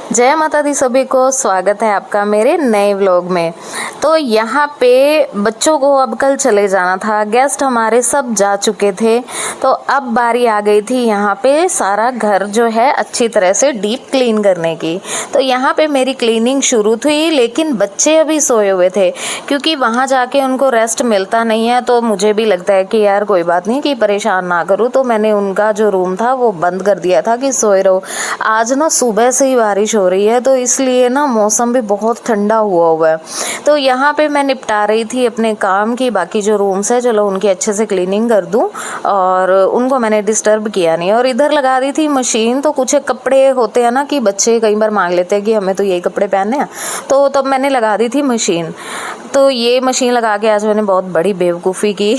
जय माता दी सभी को, स्वागत है आपका मेरे नए व्लॉग में। तो यहाँ पे बच्चों को अब कल चले जाना था, गेस्ट हमारे सब जा चुके थे, तो अब बारी आ गई थी यहाँ पे सारा घर जो है अच्छी तरह से डीप क्लीन करने की। तो यहाँ पे मेरी क्लीनिंग शुरू थी, लेकिन बच्चे अभी सोए हुए थे क्योंकि वहाँ जाके उनको रेस्ट मिलता नहीं है। तो मुझे भी लगता है कि यार कोई बात नहीं, कि परेशान ना करूँ, तो मैंने उनका जो रूम था वो बंद कर दिया था कि सोए रहो। आज ना सुबह से ही बारिश हो रही है, तो इसलिए ना मौसम भी बहुत ठंडा हुआ है। तो यहाँ पे मैं निपटा रही थी अपने काम की, बाकी जो रूम्स है चलो उनकी अच्छे से क्लीनिंग कर दूँ, और उनको मैंने डिस्टर्ब किया नहीं। और इधर लगा दी थी मशीन। तो कुछ कपड़े होते हैं ना कि बच्चे कई बार मांग लेते हैं कि हमें तो यही कपड़े पहनने हैं, तो तब मैंने लगा दी थी मशीन। तो ये मशीन लगा के आज मैंने बहुत बड़ी बेवकूफ़ी की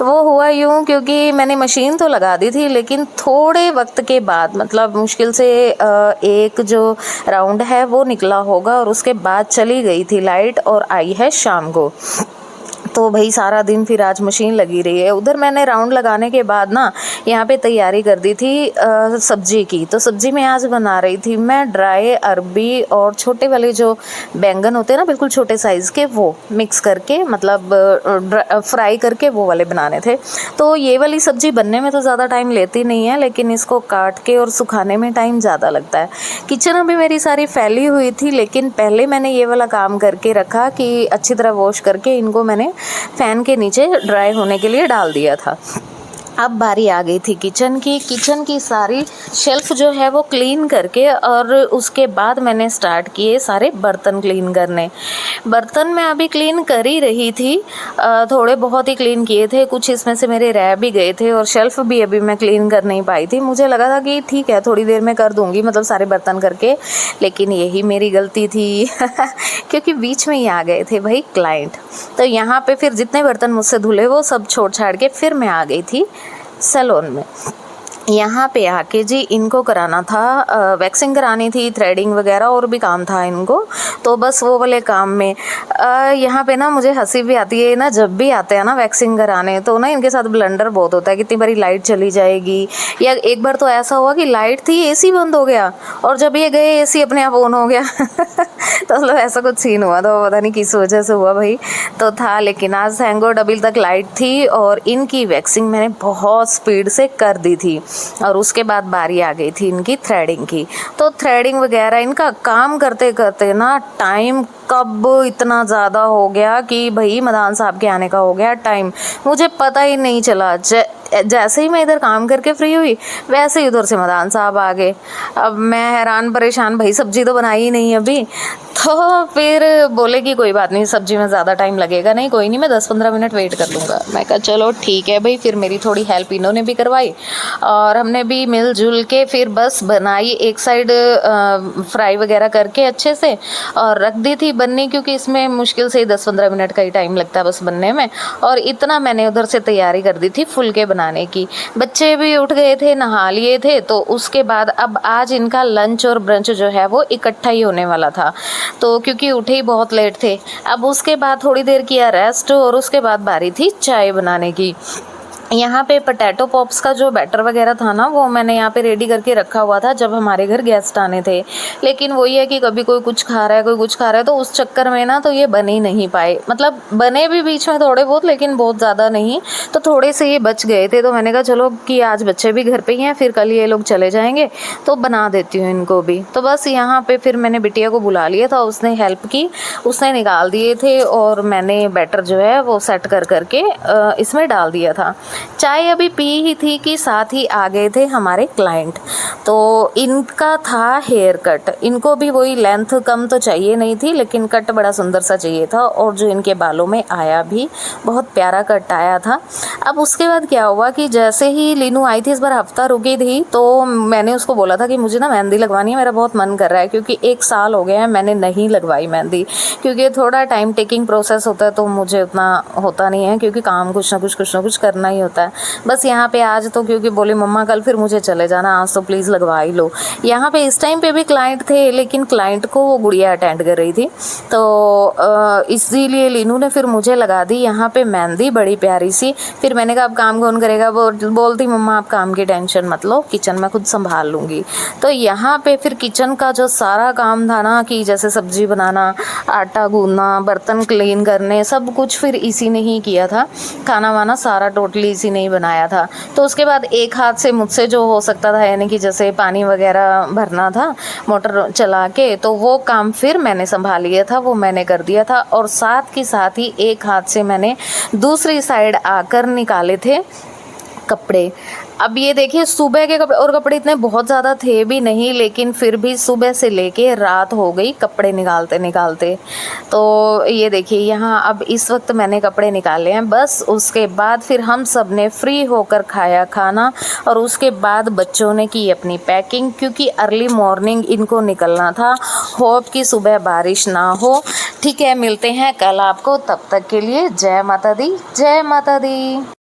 वो हुआ यूँ क्योंकि मैंने मशीन तो लगा दी थी, लेकिन थोड़े वक्त के बाद, मतलब मुश्किल से एक जो राउंड है वो निकला होगा, और उसके बाद चली गई थी लाइट और आई है शाम को। तो भाई सारा दिन फिर आज मशीन लगी रही है। उधर मैंने राउंड लगाने के बाद ना यहाँ पे तैयारी कर दी थी सब्जी की। तो सब्जी में आज बना रही थी मैं ड्राई अरबी और छोटे वाले जो बैंगन होते हैं ना, बिल्कुल छोटे साइज़ के, वो मिक्स करके, मतलब फ्राई करके वो वाले बनाने थे। तो ये वाली सब्जी बनने में तो ज़्यादा टाइम लेती नहीं है, लेकिन इसको काट के और सुखाने में टाइम ज़्यादा लगता है। किचन अभी मेरी सारी फैली हुई थी, लेकिन पहले मैंने ये वाला काम करके रखा कि अच्छी तरह वॉश करके इनको मैंने फैन के नीचे ड्राई होने के लिए डाल दिया था। अब बारी आ गई थी किचन की सारी शेल्फ जो है वो क्लीन करके, और उसके बाद मैंने स्टार्ट किए सारे बर्तन क्लीन करने। बर्तन मैं अभी क्लीन कर ही रही थी, थोड़े बहुत ही क्लीन किए थे, कुछ इसमें से मेरे रह भी गए थे, और शेल्फ भी अभी मैं क्लीन कर नहीं पाई थी। मुझे लगा था कि ठीक है थोड़ी देर में कर दूँगी, मतलब सारे बर्तन करके, लेकिन यही मेरी गलती थी क्योंकि बीच में ही आ गए थे भाई क्लाइंट। तो यहाँ पे फिर जितने बर्तन मुझसे धुले वो सब छोड़ छाड़ के फिर मैं आ गई थी सैलून में। यहाँ पे आके जी इनको कराना था, वैक्सिंग करानी थी, थ्रेडिंग वगैरह और भी काम था इनको। तो बस वो वाले काम में यहाँ पे ना मुझे हंसी भी आती है ना, जब भी आते हैं ना वैक्सिंग कराने, तो ना इनके साथ ब्लंडर बहुत होता है। कितनी बारी लाइट चली जाएगी, या एक बार तो ऐसा हुआ कि लाइट थी, एसी बंद हो गया, और जब ये गए एसी अपने आप ऑन हो गया तो मतलब ऐसा कुछ सीन हुआ, तो पता नहीं किस वजह से हुआ भाई, तो था। लेकिन आज थैंक गॉड अभी तक लाइट थी, और इनकी वैक्सिंग मैंने बहुत स्पीड से कर दी थी। और उसके बाद बारी आ गई थी इनकी थ्रेडिंग की। तो थ्रेडिंग वगैरह इनका काम करते करते ना टाइम कब इतना ज़्यादा हो गया कि भाई मदान साहब के आने का हो गया टाइम, मुझे पता ही नहीं चला। जैसे ही मैं इधर काम करके फ्री हुई, वैसे ही उधर से मदान साहब आ गए। अब मैं हैरान परेशान, भाई सब्जी तो बनाई ही नहीं अभी। तो फिर बोले कि कोई बात नहीं, सब्जी में ज़्यादा टाइम लगेगा नहीं, कोई नहीं, मैं 10-15 मिनट वेट कर लूँगा। मैं कहा चलो ठीक है भाई। फिर मेरी थोड़ी हेल्प इन्होंने भी करवाई, और हमने भी मिलजुल के फिर बस बनाई। एक साइड फ्राई वगैरह करके अच्छे से और रख दी थी बनने, क्योंकि इसमें मुश्किल से 10-15 मिनट का ही टाइम लगता है बस बनने में। और इतना मैंने उधर से तैयारी कर दी थी फुलके बनाने की। बच्चे भी उठ गए थे, नहा लिए थे, तो उसके बाद अब आज इनका लंच और ब्रंच जो है वो इकट्ठा ही होने वाला था। तो क्योंकि उठे ही बहुत लेट थे, अब उसके बाद थोड़ी देर किया रेस्ट, और उसके बाद बारी थी चाय बनाने की। यहाँ पे पोटैटो पॉप्स का जो बैटर वगैरह था ना, वो मैंने यहाँ पे रेडी करके रखा हुआ था जब हमारे घर गेस्ट आने थे। लेकिन वही है कि कभी कोई कुछ खा रहा है, कोई कुछ खा रहा है, तो उस चक्कर में ना तो ये बन ही नहीं पाए। मतलब बने भी बीच में थोड़े बहुत, लेकिन बहुत ज़्यादा नहीं, तो थोड़े से ये बच गए थे। तो मैंने कहा चलो कि आज बच्चे भी घर पे ही हैं, फिर कल ये लोग चले जाएंगे तो बना देती हूँ इनको भी। तो बस यहाँ पे फिर मैंने बिटिया को बुला लिया था, उसने हेल्प की, उसने निकाल दिए थे, और मैंने बैटर जो है वो सेट कर करके इसमें डाल दिया था। चाय अभी पी ही थी कि साथ ही आ गए थे हमारे क्लाइंट। तो इनका था हेयर कट, इनको भी वही लेंथ कम तो चाहिए नहीं थी, लेकिन कट बड़ा सुंदर सा चाहिए था, और जो इनके बालों में आया भी बहुत प्यारा कट आया था। अब उसके बाद क्या हुआ कि जैसे ही लीनू आई थी, इस बार हफ्ता रुकी थी, तो मैंने उसको बोला था कि मुझे ना मेहंदी लगवानी है, मेरा बहुत मन कर रहा है, क्योंकि 1 साल हो गया है मैंने नहीं लगवाई मेहंदी, क्योंकि थोड़ा टाइम टेकिंग प्रोसेस होता है, तो मुझे उतना होता नहीं है, क्योंकि काम कुछ ना कुछ करना ही होता है। होता है। बस यहाँ पे आज तो क्योंकि बोली मम्मा कल फिर मुझे चले जाना, आज तो प्लीज़ लगवा ही लो। यहाँ पे इस टाइम पे भी क्लाइंट थे, लेकिन क्लाइंट को वो गुड़िया अटेंड कर रही थी, तो इसीलिए लीनू ने फिर मुझे लगा दी यहाँ पे मेहंदी बड़ी प्यारी सी। फिर मैंने कहा अब काम कौन करेगा, वो बोलती मम्मा आप काम की टेंशन मत लो, किचन में खुद संभाल लूँगी। तो यहाँ पे फिर किचन का जो सारा काम था ना, कि जैसे सब्जी बनाना, आटा गूंदना, बर्तन क्लीन करने, सब कुछ फिर इसी ने ही किया था। खाना वाना सारा टोटली इसी ने ही बनाया था। तो उसके बाद एक हाथ से मुझसे जो हो सकता था, यानी कि जैसे पानी वगैरह भरना था मोटर चला के, तो वो काम फिर मैंने संभाल लिया था, वो मैंने कर दिया था। और साथ के साथ ही एक हाथ से मैंने दूसरी साइड आकर निकाले थे कपड़े। अब ये देखिए सुबह के कपड़े, और कपड़े इतने बहुत ज़्यादा थे भी नहीं, लेकिन फिर भी सुबह से लेके रात हो गई कपड़े निकालते निकालते। तो ये देखिए यहाँ अब इस वक्त मैंने कपड़े निकाले हैं। बस उसके बाद फिर हम सब ने फ्री होकर खाया खाना, और उसके बाद बच्चों ने की अपनी पैकिंग, क्योंकि अर्ली मॉर्निंग इनको निकलना था। होप कि सुबह बारिश ना हो। ठीक है, मिलते हैं कल आपको, तब तक के लिए जय माता दी, जय माता दी।